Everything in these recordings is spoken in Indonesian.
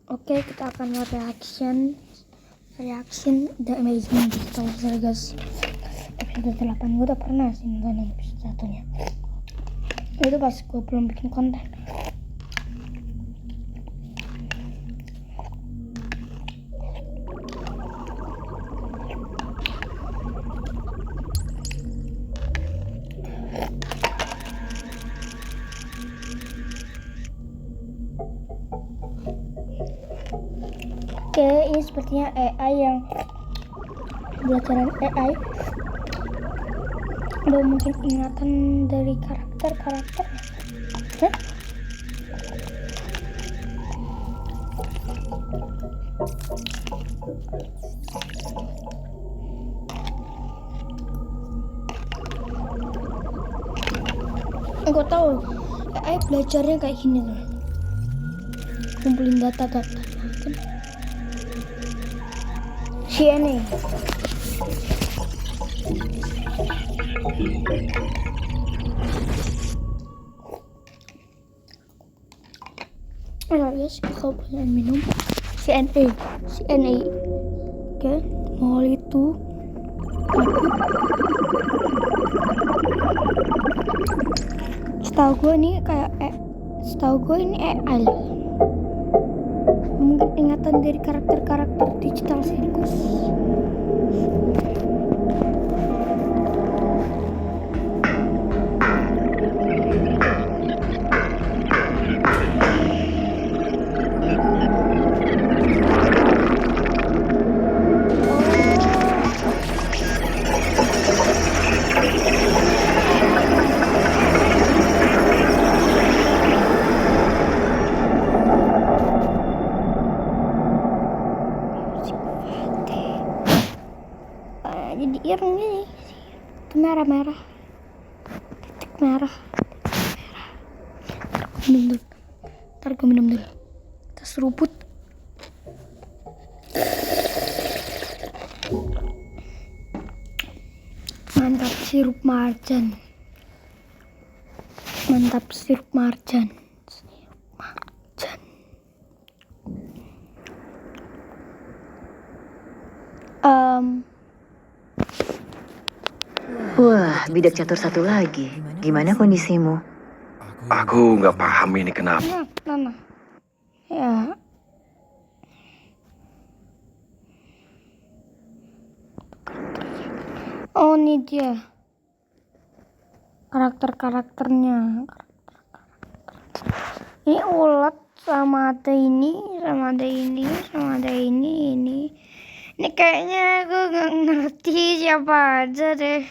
Oke, kita akan reaction The Amazing Digital Circus episode 8. Gue udah pernah sih nonton episode 1-nya. Itu pas gue belum bikin konten. Oke, ini sepertinya AI yang belajaran AI. Ada mungkin ingatan dari karakter-karakter. Gue tahu AI belajarnya kayak gini tuh, kumpulin data-data. CNA. Oh yes, kalau pengen minum CNA. Oke, mau itu. Setahu gue ini AI. Mungkin ingatan dari karakter-karakter digital circus. Jadi ireng gini, merah-merah, titik merah. Ntar gue minum dulu. Kita seruput. Mantap sirup marjan. Wah, bidak catur satu lagi. Gimana kondisimu? Aku nggak paham ini kenapa. Nah. Ya. Oh, ini dia. Karakternya. Ini ulat sama ada ini. Ini kayaknya aku nggak ngerti siapa aja deh.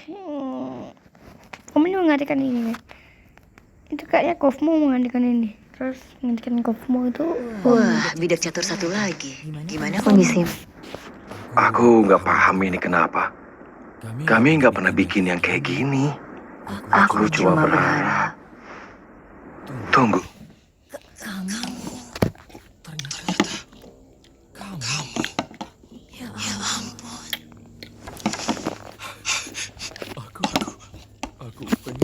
Kamu ini menggantikan ini kan? Itu kayaknya Kofmo menggantikan ini. Terus menggantikan Kofmo itu. Wah, bidak catur satu lagi. Gimana kondisimu? Aku nggak paham ini kenapa. Kami nggak pernah bikin yang kayak gini. Aku cuma berharap. Tunggu.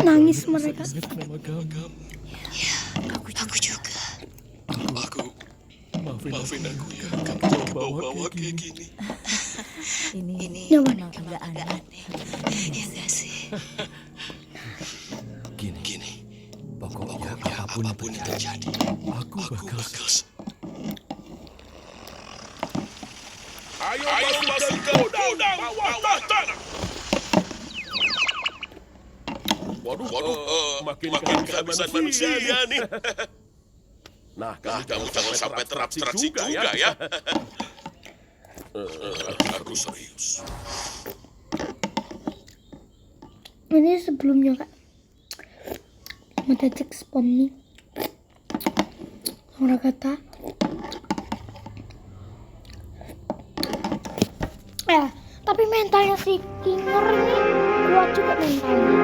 Nangis mereka. Aku juga. Maafin aku ya, kamu bawa kayak gini. Ini memang agak aneh. Ya nggak sih? Gini, pokoknya apapun yang terjadi, aku bakal. Ayo masukkan udang bawah tanah. Waduh, makin kehabisan manusia nih. Nah, kamu jangan sampai terabstraksi juga ya. Aku serius. Ini sebelumnya kak, mendetek spam nih. Orang kata, tapi mentalnya si Kinger ini kuat juga mentalnya.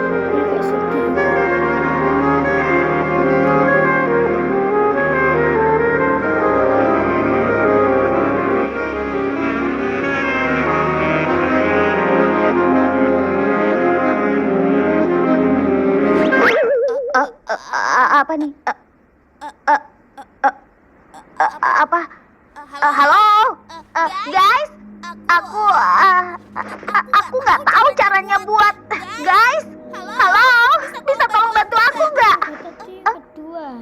Ini kayak sedih. Apa nih? Halo, guys, aku nggak tahu caranya buat, guys. Halo, bisa tolong bantu aku nggak? Kedua.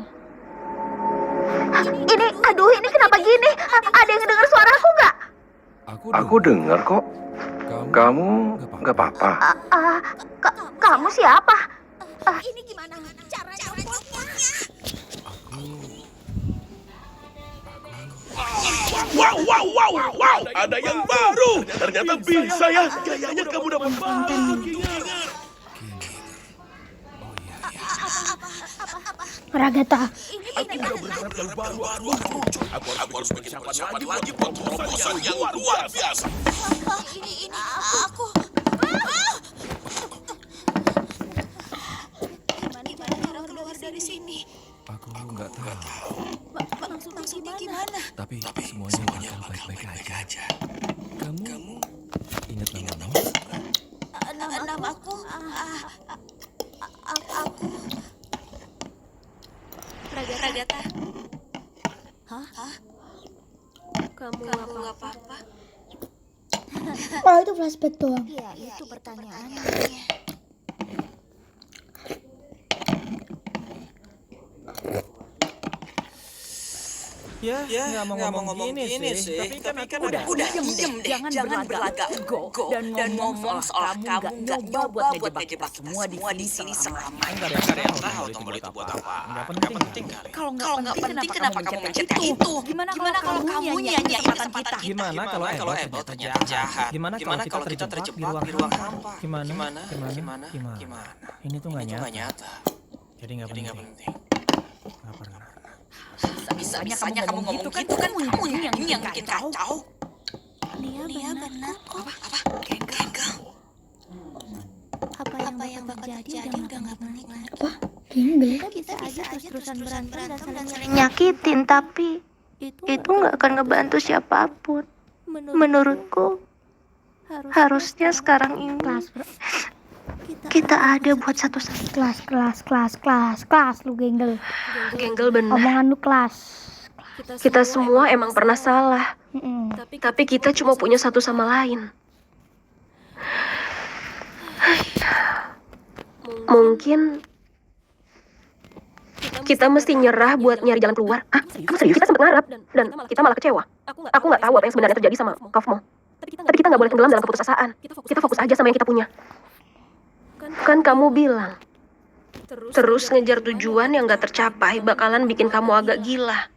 Ini kenapa gini? Ada yang dengar suara aku nggak? Aku dengar kok. Kamu nggak apa-apa. Kamu siapa? Ini gimana caranya buatnya? Wow, ada yang baru. Ternyata bisa ya. Kayaknya kamu dapat banget. Ragata. Aku udah berharap yang baru. Aku harus bikin persiapan lagi buat terobosan yang luar biasa. Ini aku. Gimana cara keluar dari sini? Aku nggak tahu. Maksudnya gimana? Tapi semuanya bakal baik-baik aja. Kamu ingat namamu? Namaku. Aku. Ragata. Hah? Kamu nggak apa-apa? Oh, itu flashback doang. Ya, itu pertanyaannya. Ya, nggak mau ngomong gini sih. Tapi kan udah diem deh. Jangan berlagak go dan ngomong soal kamu nggak nyoba buat ngejebak semua di sini selama. Enggak ada yang tahu tombol itu buat apa. Nggak penting. Kalau nggak penting, kenapa kamu mencet itu? Gimana kalau kamu nyanyi kesempatan kita? Gimana kalau Apple ternyata jahat? Gimana kalau kita terjebak di ruang hampa? Gimana? Ini tuh nggak nyata. Jadi nggak penting. Nggak pernah. Bisanya kamu ngomong gitu kan kamu yang bikin kacau. Lia benar kok. Apa? Genggal. Apa yang bakal terjadi udah nggak penting lagi. Genggal. Kita bisa aja terus-terusan berantem dan saling Nyakitin, tapi itu nggak akan ngebantu siapapun. Menurutku, harusnya sekarang ini kita ada buat satu sama Kelas lu genggal. Genggal bener. Omongan lu kelas. Kita semua emang pernah salah. Tapi kita cuma punya satu sama lain. Mungkin kita mesti nyerah buat nyari jalan keluar. Kamu serius? Kita sempat ngarep dan kita malah kecewa. Aku nggak tahu apa yang sebenarnya terjadi sama Kofmo. Tapi kita nggak boleh tenggelam dalam keputusasaan. Kita fokus aja sama yang kita punya. Kan kamu bilang, terus ngejar tujuan yang gak tercapai bakalan bikin kamu agak gila.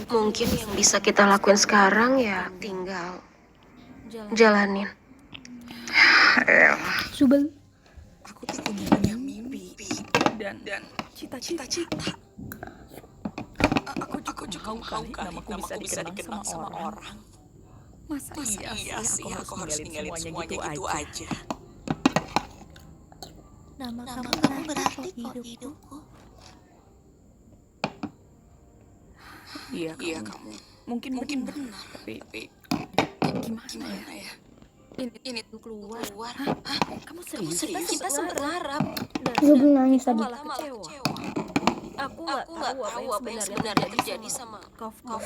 Mungkin yang bisa kita lakuin sekarang ya tinggal jalanin. Subel. Aku tuh punya mimpi dan cita-cita. Aku juga mau kali namaku bisa dikenang sama orang. Masa iya sih aku harus ninggalin semuanya gitu aja. Nama kamu berarti kok hidupku. Iya kamu. Mungkin benar. Tapi gimana ya? Ini tuh keluar. Kamu serius? Kita sempat ngarap Gue belum nangis tadi. Malah kecewa. Aku nggak tahu apa yang sebenarnya terjadi sama Kofmo.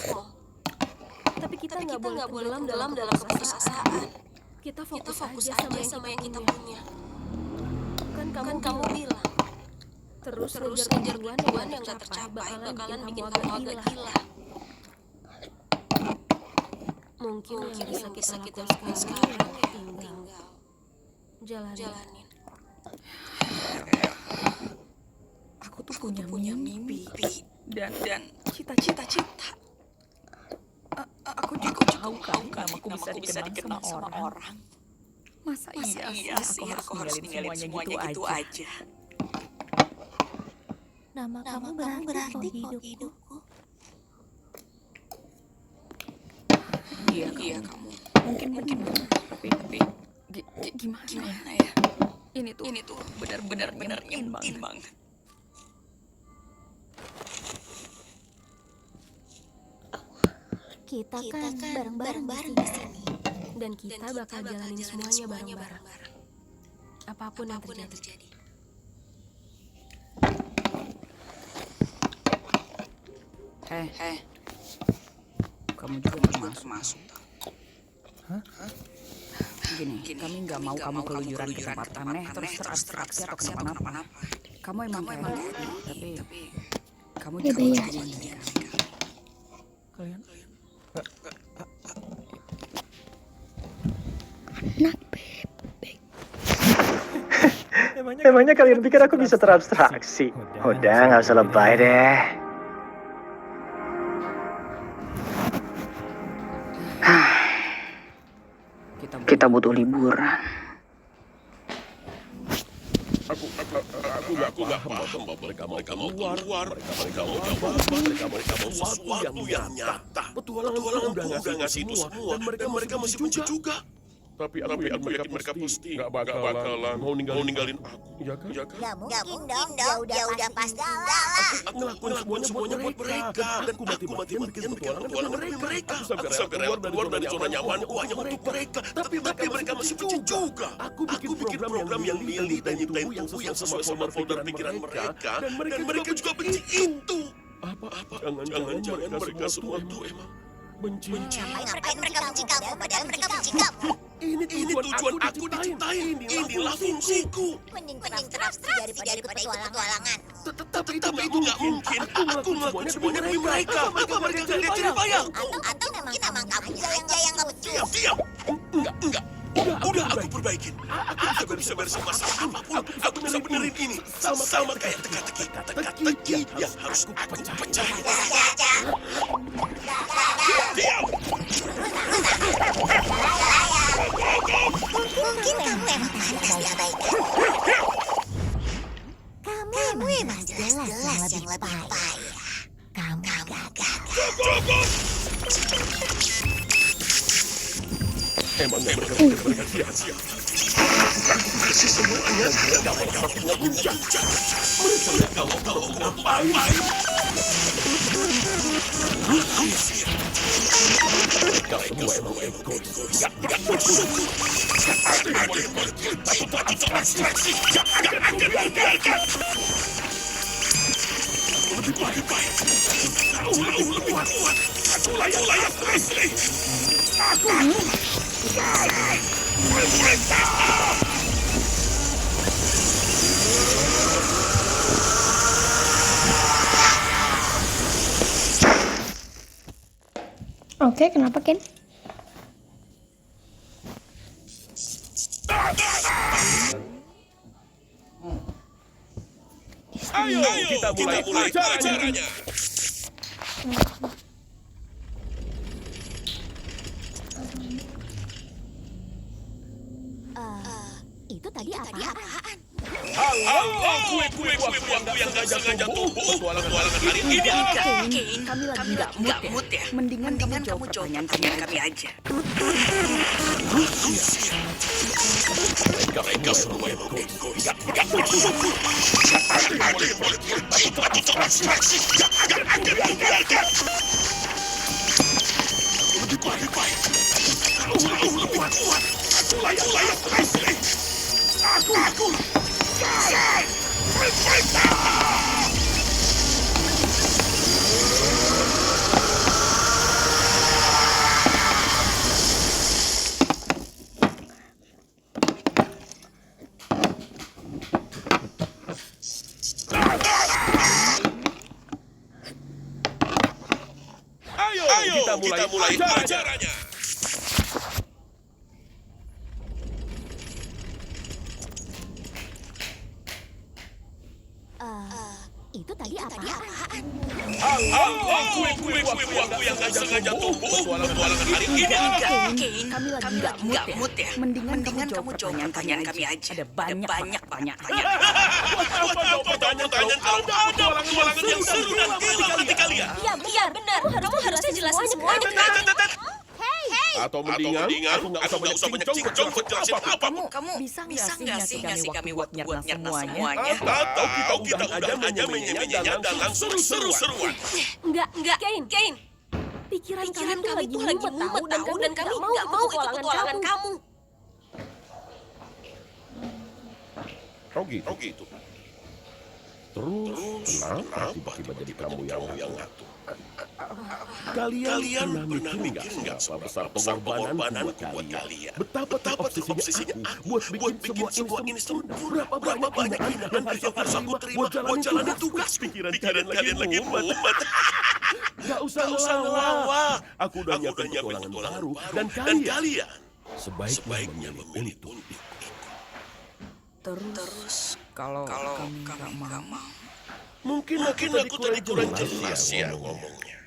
Tapi kita nggak boleh tenggelam dalam keputusasaan. Kita fokus aja sama yang kita punya. Kan kamu bilang terus ngejar tujuan yang gak tercapai bakalan bikin kamu agak gila. Mungkin yang bisa kita lakukan sekarang ya tinggal jalanin. Aku tuh punya mimpi dan cita-cita. Aku juga tahu kan namaku bisa dikenang sama orang. Masa iya sih aku harus ninggalin semuanya gitu aja. Nama kamu berarti kok hidupku. Iya kamu. Mungkin tapi gimana ya? Ini tuh benar-benar nyenengin banget. Kita kan bareng-bareng di sini. Dan kita bakal jalanin semuanya bareng-bareng. Apapun yang terjadi. Kamu juga termasuk. Gini, kami nggak mau kamu keluyuran ke tempat aneh terus terabstraksi atau kenapa-napa. Kamu emang kayak tapi kamu juga bagian dari kami. Kalian? Anak bebek. Emangnya kalian pikir aku bisa terabstraksi? Udah, nggak usah lebay deh. Kita butuh liburan. Aku nggak paham bahwa mereka mau keluar, mereka mau coba, mereka mau sesuatu yang nyata. Petualangan udah ngasih itu semua, dan mereka masih benci juga. Tapi aku yakin mereka pasti nggak bakalan mau ninggalin aku. Ya kan? Gak mungkin dong, dia udah pasti tinggal. Aku ngelakuin semuanya buat mereka. Dan aku mati-matian bikin petualangan demi mereka. Aku sampai rela keluar dari zona nyamanku hanya untuk mereka. Tapi mereka masih benci juga. Aku bikin program yang nyiptain tubuh yang sesuai sama folder pikiran mereka. Dan mereka juga benci itu. Apa? Jangan mereka semua tuh emang benci. Ngapain mereka benci kamu? Padahal mereka benci kamu. Ini tujuan aku diciptain. Inilah fungsiku. Mending terabstraksi daripada ikut petualangan. Tapi itu nggak mungkin. Aku ngelakuin semuanya demi mereka. Apa mereka nggak lihat cerita bayang? Atau memang kamu aja yang nggak becus. Diam. Enggak. Udah aku perbaikin. Aku bisa beresin masalah apapun. Aku bisa benerin ini. Sama kayak teka-teki yang harus aku pecah. Diam. Mungkin kamu emang pantas diabaikan. Kamu emang jelas yang lebih payah. Kamu gagal. Emang mereka sia-sia. Kasih semuanya gak mau satunya puncak. Mereka mau ngapain? Kau semua emang egois. Gak bersyukur. Lebih baik. Kau lebih kuat. Aku layak. Aku Oke, kenapa Ken? Ayo kita mulai acaranya. Itu tadi apaan? Kue yang gak sengaja tumbuh. Petualangan hari ini. Kami lagi nggak mood ya. Mendingan kamu jawab pertanyaan kami aja. Mereka semua egois. Gak bersyukur. Lebih baik. Lebih kuat. Aku layak. Aku. Ayo kita mulai acaranya. Itu tadi apaan? Kue yang gak sengaja tumbuh. Petualangan hari ini. Kami lagi nggak mood ya. Mendingan kamu jawab pertanyaan kami aja. Ada banyak. Pertanyaan kalau ada petualangan yang seru dan gila kalian. Iya benar. Kamu harusnya jelasin semuanya. Atau mendingan aku nggak usah banyak cincong buat jelasin apa. Kamu bisa nggak sih ngasih kami waktu buat nyerna semuanya? Atau kita udah aja menyanyinya dan langsung seru-seruan. Enggak, Kain. Pikiran kalian tuh lagi mumet tahu dan kami nggak mau ikut petualangan kamu. Oh gitu. Terus kenapa tiba-tiba jadi kamu yang ngatur? Kalian pernah mikir nggak seberapa besar pengorbanan buat kalian? Betapa obsesinya aku buat bikin semua ini sempurna. Berapa banyak yang harus aku terima buat jalanin tugas. Pikiran kalian lagi mumet. Gak usah ngelawa. Aku udah nyiapin petualangan baru. Dan kalian sebaiknya memilih untuk ikut. Terus kalau kami nggak mau, Mungkin aku tadi kurang jelas ya ngomongnya.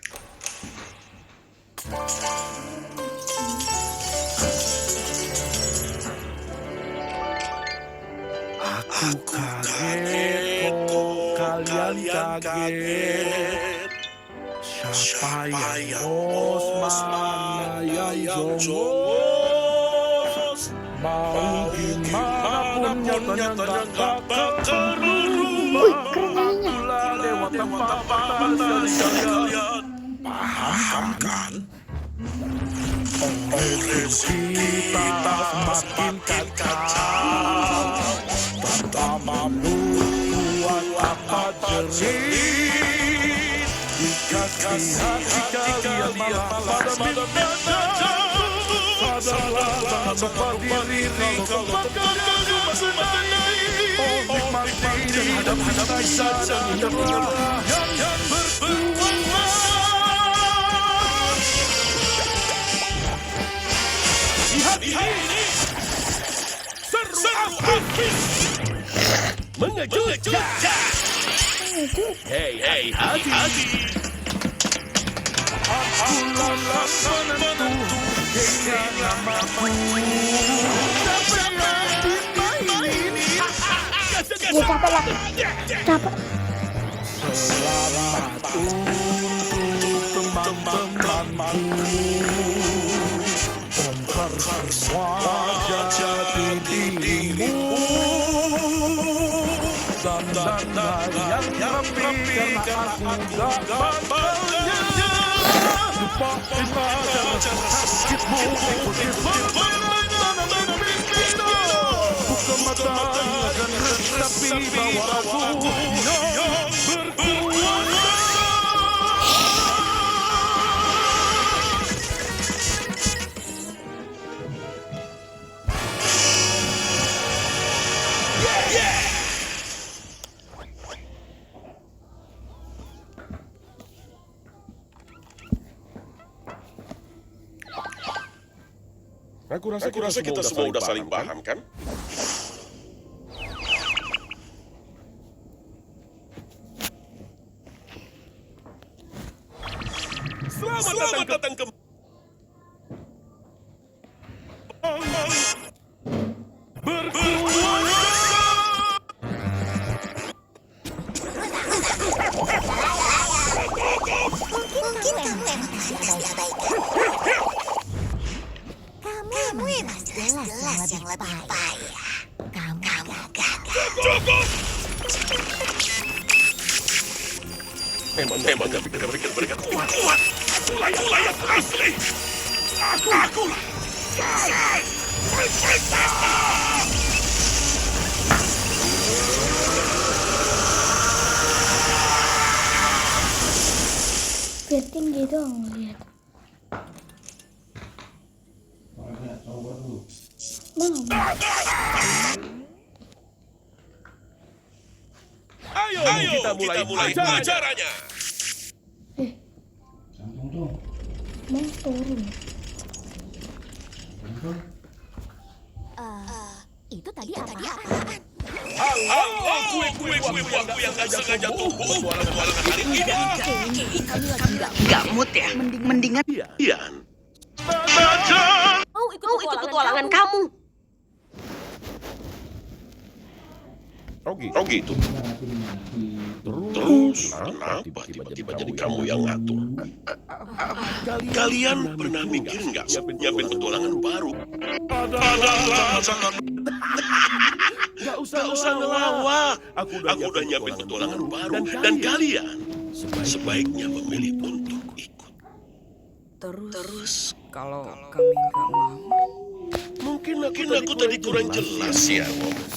Aku kaget kok kalian kaget. Siapa yang bos, mana yang jongos? Mau gimana pun nyatanya gak bakal berubah. Lewat tempat kalian. Paham kan? Kita semakin kacau. Tak mampu buat apa jerit. Dikasih hati kalian malah pada binatang. Sadarlah jangan lupa diri kalau bakal cuma sendiri. Oh nikmati dan hadapi saja dan nyerah yang berkuasa. Lihat ini seru habis. Mengejutkan. Hei, hati. Akulah penentu hingga namaku. Ya dapat lah. Dapat. Selamat untuk teman-temanku. Bongkar wajah dirimu. Dan yang rapi karena aku dapatnya. Lupain aja sakitmu. Ikuti permainan mimpimu. Buka mata dan resapi bahwa aku yang berkuasa. Aku rasa kita semua udah saling paham kan? Selamat datang ke Mungkin kamu emang diabaikan. Kamu emang jelas yang lebih payah. Kamu gagal. Cukup! Emang gak pikir mereka kuat. Akulah yang asli. Akulah. Biar tinggi dong lihat. Ayo kita mulai acaranya. Mau turun. Itu tadi apaan? Aku yang gak sengaja tumbuh suara-suara kali ini. Gak mood ya? Mendingan Ian. Mau ikut petualangan kamu. Oh gitu. Terus kenapa tiba-tiba jadi kamu yang ngatur? Kalian pernah mikir nggak nyiapin petualangan baru? Gak usah ngelawa. Aku udah nyiapin petualangan baru. Dan kalian sebaiknya memilih untuk ikut. Terus kalau kami nggak mau, Mungkin aku tadi kurang jelas ya ngomong.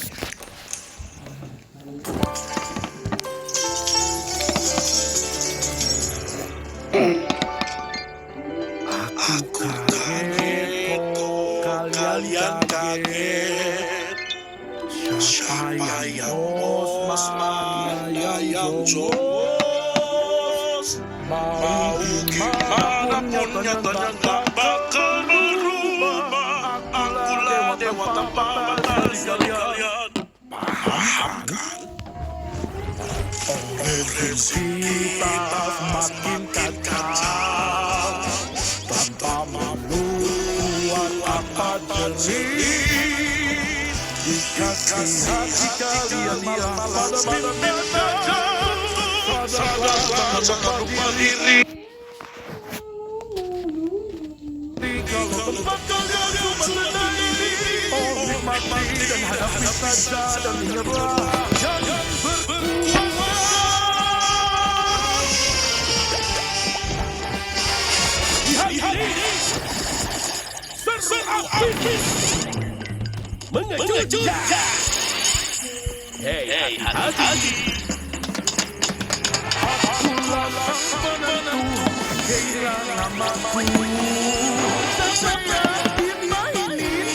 Mau gimana pun nyatanya gak bakal berubah. Akulah dewa tanpa batas dari kalian. Paham kan? Kita semakin kacau, tanpa malu buat apa jerit. Dikasih hati kalian malah pada mimpi jauh. Sadarlah jangan lupa diri. Kalau tempat kalian cuma sendiri, oh nikmati dan hadapi saja dan menyerah. Jangan berkuasa. Lihat ini, seru aktifis, mengejutkan. Hei, hati-hati. Akulah sang penentu, kehilangan namaku. Sampai dimainin.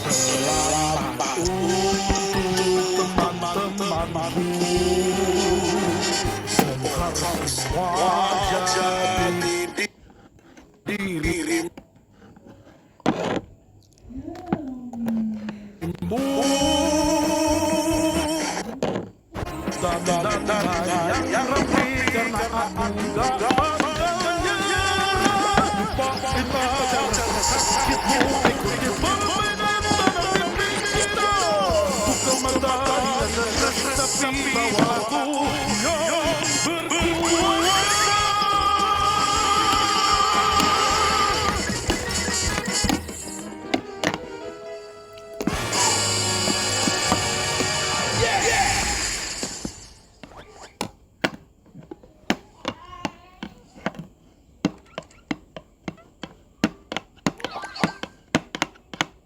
Selamat untuk teman-temanku. Mengharap wajah di dirimu. Dan yang rapi karena aku gak menyerah. Kita sakitmu ikuti permainan tanah kita. Buka mata tapi bawa aku yang berkuasa.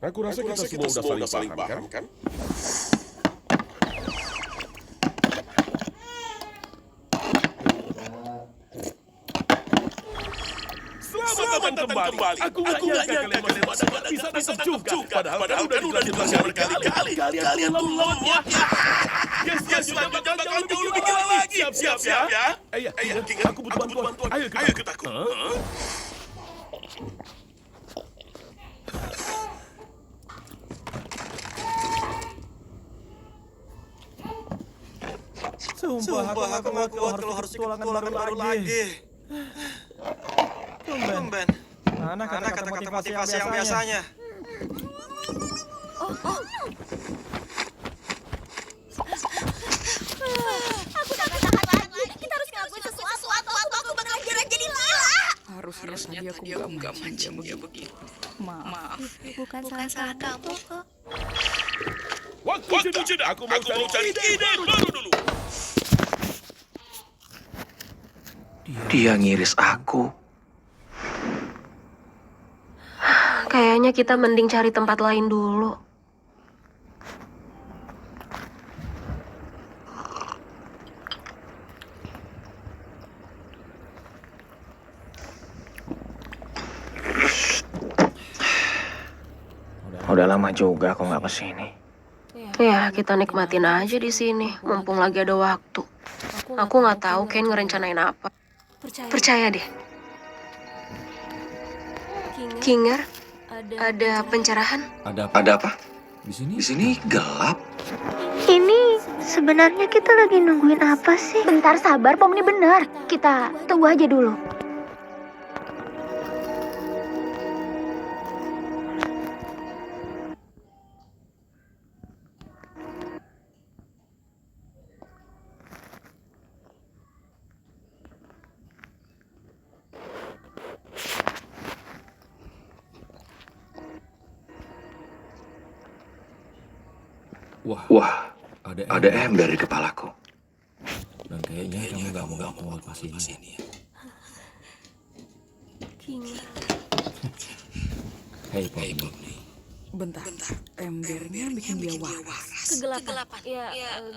Aku rasa kita semua udah saling paham kan? Selamat datang kembali. Aku nggak nyangka kalian masih bisa datang juga. Padahal kan udah dijelasin berkali-kali. Kalian tuh lemotnya. Yes, jangan bikin lagi. Siap ya. Ayo, aku butuh bantuan. Ayo ikut aku. Sumpah, aku nggak kuat kalau harus petualangan baru lagi. Tumben. Mana kata-kata motivasi yang biasanya? Aku udah gak tahan lagi. Kita harus ngelakuin sesuatu atau aku bakal jadi gila. Harusnya tadi aku gak mancing dia begitu. Maaf. Bukan salah kamu kok. Waktu jeda. Aku mau cari ide baru dulu. Dia ngiris aku. Kayaknya kita mending cari tempat lain dulu. Udah lama juga aku nggak kesini. Ya, kita nikmatin aja di sini, mumpung lagi ada waktu. Aku nggak tahu Ken ngerencanain apa. Percaya deh. Kinger, ada pencerahan? Ada apa? Di sini gelap. Ini sebenarnya kita lagi nungguin apa sih? Bentar sabar, Pomni benar. Kita tunggu aja dulu. Wah, ada ember di kepalaku. Dan kayaknya kamu gak mau lepas ini ya. Hei Pomni. Bentar, embernya bikin dia waras. Kegelapan. Ya,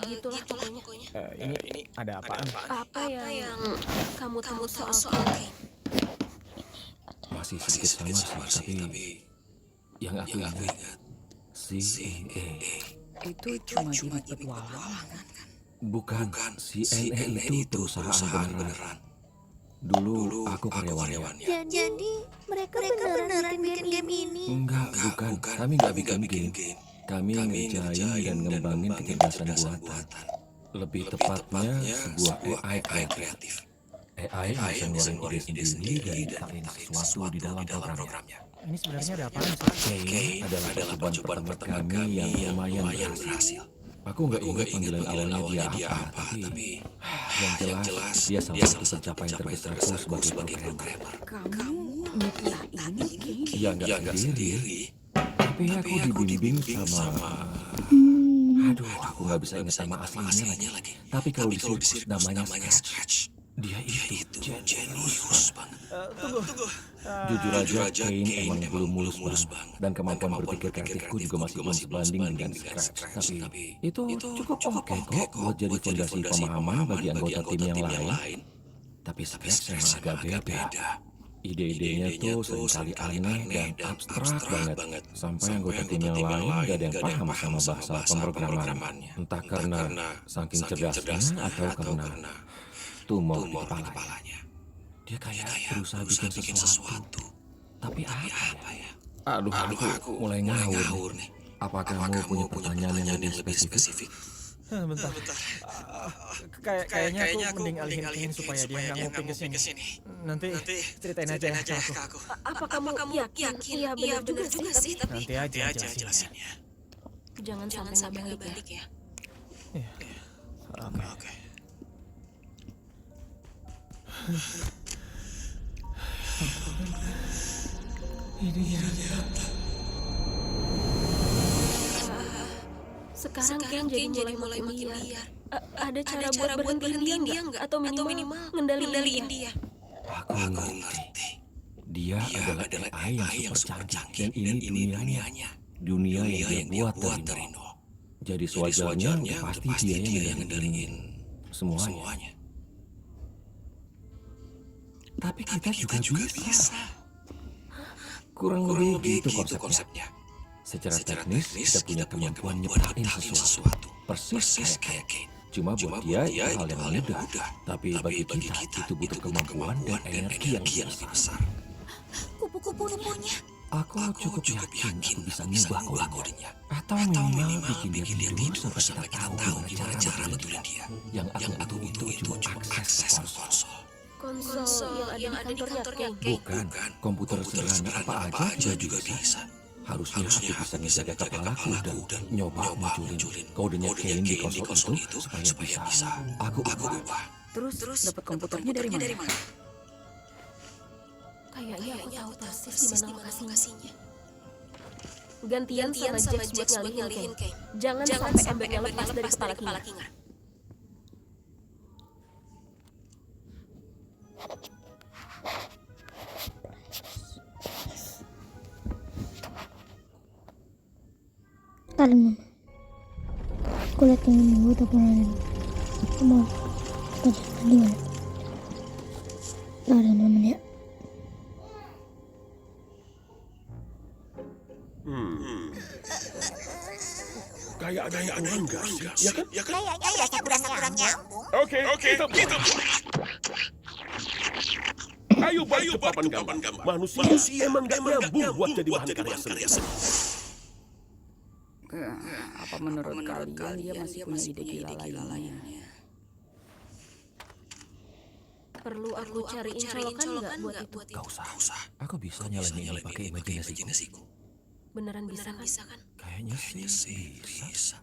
gitulah pokoknya. Ini ada apaan? Apa yang kamu tahu soal Ken? Masih sedikit samar sih, tapi yang aku ingat CIA. Itu cuma gimmick petualangan kan? Bukan, CNN itu perusahaan beneran. Dulu aku karyawannya. Jadi mereka beneran bikin game ini? Enggak, bukan. Kami nggak bikin game. Kami ngerjain dan ngembangin kecerdasan buatan. Lebih tepatnya sebuah AI kreatif. AI bisa ngeluarin ide sendiri dan nyiptain sesuatu di dalam programnya. Ini sebenarnya ada apa? Kay adalah percobaan pertama kami yang lumayan berhasil. Aku nggak ingat panggilan awalnya dia apa, tapi yang jelas dia salah satu pencapaian terbesarku sebagai programmer. Kamu nyiptain game? Ya nggak sendiri, tapi aku dibimbing sama... Aduh, aku nggak bisa ingat nama aslinya lagi. Tapi kalau di sirkus namanya Scratch. Dia itu jenius banget. Tunggu. Jujur aja, Kane emang belum mulus banget. Dan kemampuan berpikir kreatifku juga masih belum sebanding dengan Scratch. Tapi itu cukup oke kok buat jadi fondasi pemahaman bagi anggota tim yang lain. Tapi Scratch memang agak beda. Ide-idenya tuh seringkali aneh dan abstrak banget. Sampai anggota tim yang lain gak ada yang paham sama bahasa pemrogramannya. Entah karena saking cerdasnya atau karena tumor di kepalanya. Dia kayak berusaha bikin sesuatu. Tapi apa ya? Aduh, aku mulai ngawur nih. Apa kamu punya pertanyaan yang lebih spesifik? Bentar. Kayaknya aku mending alihin Kane supaya dia nggak nguping ke sini. Nanti ceritain aja ke aku. Apa kamu yakin? Iya benar juga sih. Nanti aja jelasinnya. Jangan sampai nggak balik ya. Iya. Oke. Sekarang Ken jadi mulai makin liar. Ada cara buat berhentiin dia nggak? Atau minimal ngendaliin dia? Aku ngerti. Dia adalah AI yang super canggih. Dan ini dunianya. Dunia yang dia buat dari nol. Jadi sewajarnya pasti dia yang ngendaliin semuanya. Tapi kita juga bisa. Kurang lebih gitu konsepnya. Secara teknis, kita punya kemampuan nyiptain sesuatu. Persis kayak Kane. Cuma buat dia itu hal yang mudah. Tapi bagi kita, itu butuh kemampuan dan energi yang lebih besar. Kupu-kupunya. Aku cukup yakin aku bisa ngubah kodenya. Atau minimal bikin dia tidur sampai kita tahu gimana cara betulin dia. Yang aku butuh itu cuma akses konsol. Konsol yang ada di kantornya Kane. Bukan, komputer sederhana apa aja juga bisa. Harusnya aku bisa ngejaga kepalaku dan nyoba munculin kodenya Kane di konsol itu supaya bisa aku ubah. Terus dapat komputernya dari mana? Kayaknya aku tahu persis di mana lokasinya. Gantian sama Jax buat ngalihin Kane. Jangan sampai embernya lepas dari kepala Kinga. Tahan Mama. Aku lihat yang minggu tak pernah ada. Kamu perjalanan di mana? Nggak ada namanya. Kayak ada yang enggak sih? Ya kan? Kayaknya kurang nyambung. Oke, kita. Ayo balik ke papan gambar. Manusia emang gak nyambung buat jadi bahan karya seni. Apa menurut kalian dia masih punya ide gila lainnya? Perlu aku cariin colokan nggak buat itu? Gak usah. Aku bisa nyalain pakai imajinasiku. Beneran bisa kan? Kayaknya sih bisa.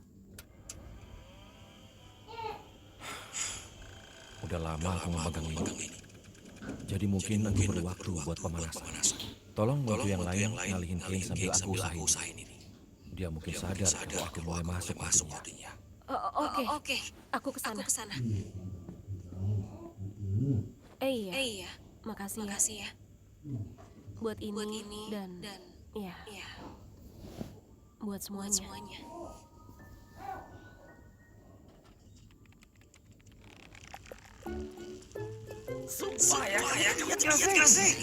Udah lama aku memegang ini. Jadi mungkin aku perlu waktu buat pemanasan. Tolong bantu yang lain ngalihin Kane sambil aku usahain ini. Dia mungkin sadar kalau aku mulai masuk modenya. Oke. Aku kesana. Iya. Makasih ya. Buat ini dan iya. Buat semuanya. Sumpah ya, kasih.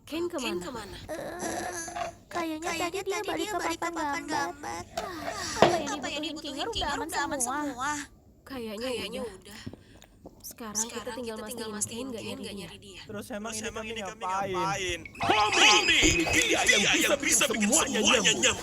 Ken kemana? Kayaknya tadi dia balik ke papan gambar. Apa ini butuhin Kinger udah aman semua. Kayaknya udah. Sekarang kita tinggal mastiin Kane nggak nyari dia. Terus emang ini kami ngapain? Tommy, ini dia yang bisa bikin semuanya nyambung.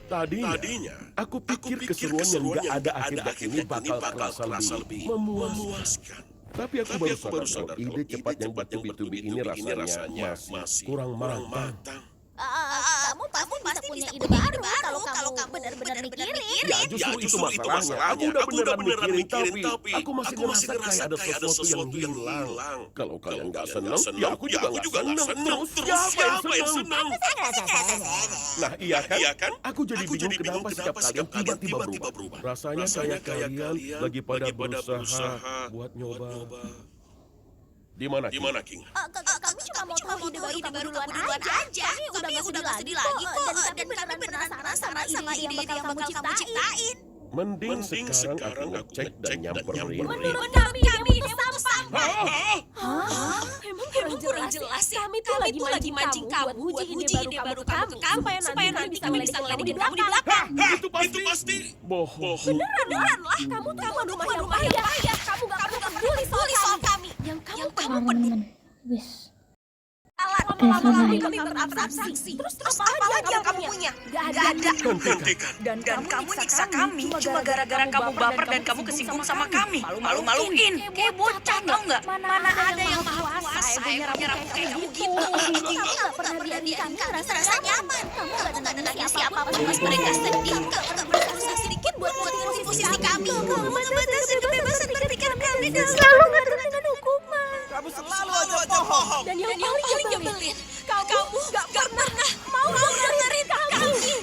Tadinya, aku pikir keseruan yang gak ada akhir-akhir ini bakal terasa lebih memuaskan. Tapi aku baru sadar ide cepat yang bertubi-tubi ini rasanya masih kurang matang. Kamu pasti bisa punya ide baru kalau kamu benar-benar mikirin. Ya justru itu masalahnya. Aku udah beneran mikirin, tapi aku masih ngerasa kayak ada sesuatu yang hilang. Kalau kalian gak senang, ya aku juga gak senang. Terus siapa yang senang? Nah iya kan? Aku jadi bingung kenapa sikap kalian tiba-tiba berubah. Rasanya kayak kalian lagi pada berusaha buat nyoba. Di mana King? Kami cuma mau tahu ide baru kamu duluan aja. Kami udah gak sedih lagi kok. Dan kami beneran penasaran sama ide yang bakal kamu ciptain. Mending sekarang aku cek dan nyamperin. Menurut kami itu sampah. Emang kurang jelas ya? Kami tuh lagi mancing kamu buat uji ide baru kamu ke kamu supaya nanti kami bisa ngeledekin kamu di belakang. Itu pasti bohong. Beneran lah, kamu tuh rumah yang payah. Kamu gak peduli soal kami. Yang kamu peduli. Wis. Alat lama-lama kami berabstraksi. Terus apa lagi yang kamu punya? Gak ada. Hentikan. Dan kamu nyiksa kami cuma gara-gara kamu baper dan kamu kesinggung sama kami. Malu-maluin. Kayak bocah tau nggak? Mana ada yang maha kuasa yang punya rambut kayak kamu gitu. Kamu gak pernah diadikan rasa nyaman. Kamu gak ada nangis siapapun pas mereka sedih. Kamu gak pernah berusaha sedikit buat posisi kami. Kamu membatasi kebebasan berpikiran kami dan selalu ngadakan hukuman. Kamu selalu aja bohong. Dan yang paling nyebelin, kamu gak pernah mau dengerin kami.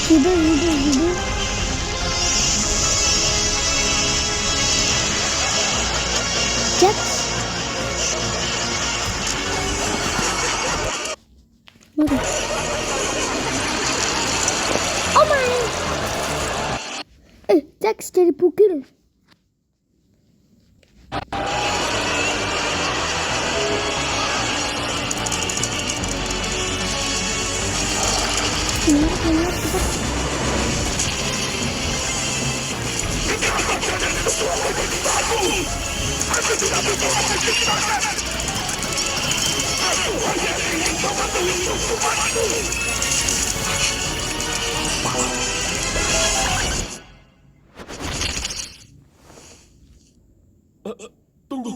Hidup. Jax. Mana? Oh my. Jax jadi bugil. Tunggu.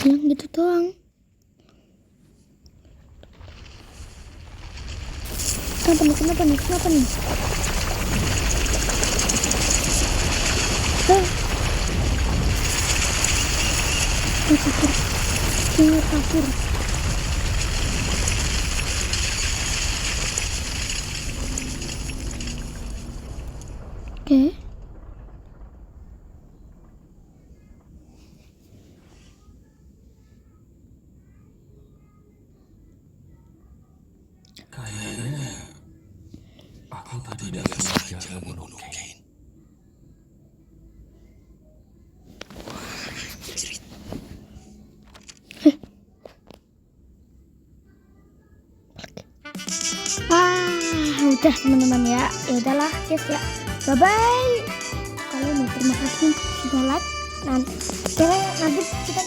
Yang gitu doang. Kenapa nih? Kabur. Oke. Kayaknya aku tidak sengaja membunuh Kane. Udah teman-teman ya udahlah guys ya, bye bye kalian. Terima kasih sudah like. Nanti kita